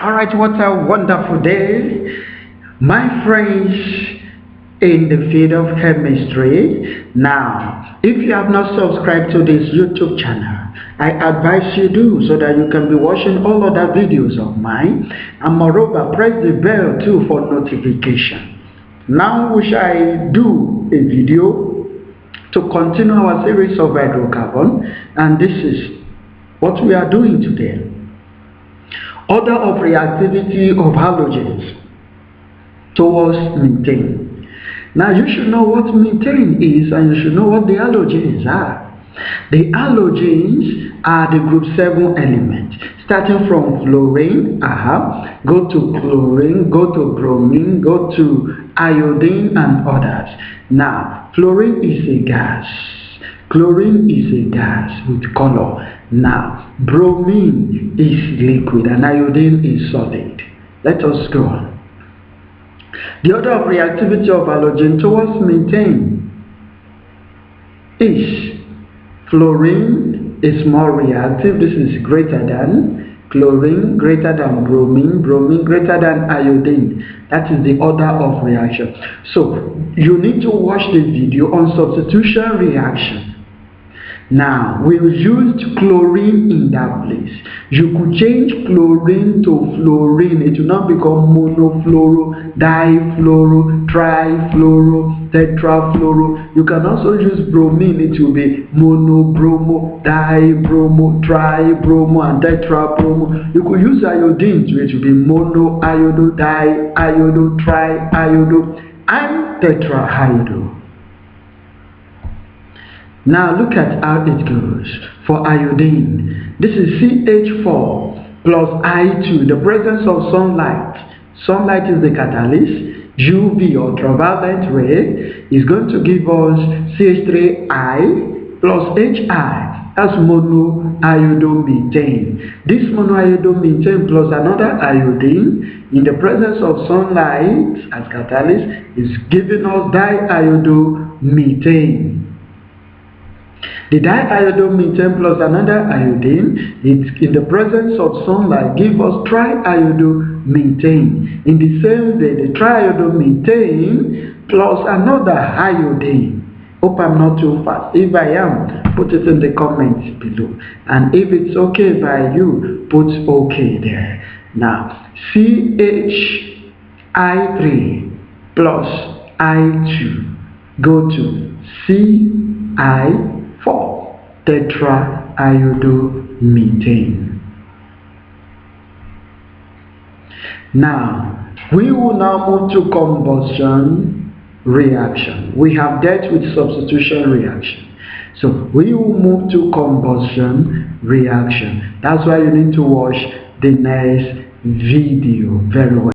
Alright, what a wonderful day, my friends in the field of chemistry. Now, if you have not subscribed to this YouTube channel, I advise you do, so that you can be watching all other videos of mine, and moreover press the bell too for notification. Now we shall do a video to continue our series of hydrocarbon, and this is what we are doing today. Order of reactivity of halogens towards methane. Now you should know what methane is, and you should know what the halogens are. The halogens are the group 7 elements, starting from fluorine, go to chlorine, go to bromine, go to iodine and others. Now, fluorine is a gas, chlorine is a gas with color. Now, bromine is liquid and iodine is solid. Let us go on. The order of reactivity of halogen towards methane is fluorine is more reactive. This is greater than chlorine, greater than bromine, bromine greater than iodine. That is the order of reaction. So you need to watch the video on substitution reaction. Now, we used chlorine in that place. You could change chlorine to fluorine. It will not become monofluoro, difluoro, trifluoro, tetrafluoro. You can also use bromine. It will be monobromo, dibromo, tribromo, and tetrabromo. You could use iodine to it will be monoiodo, diiodo, triiodo, and tetraiodo. Now look at how it goes. For iodine, this is CH4 plus I2, the presence of sunlight. Sunlight is the catalyst. UV, ultraviolet ray, is going to give us CH3I plus HI. That's monoiodomethane. This monoiodomethane plus another iodine in the presence of sunlight as catalyst is giving us diiodomethane. The diiodomethane plus another iodine in the presence of sunlight gives us triiodomethane. In the same way, the triiodomethane plus another iodine. Hope I'm not too fast. If I am, put it in the comments below. And if it's okay by you, put okay there. Now, CHI3 plus I2 go to CI4 tetraiodomethane. Now, we will now move to combustion reaction. We have dealt with substitution reaction. So we will move to combustion reaction. That's why you need to watch the next video very well.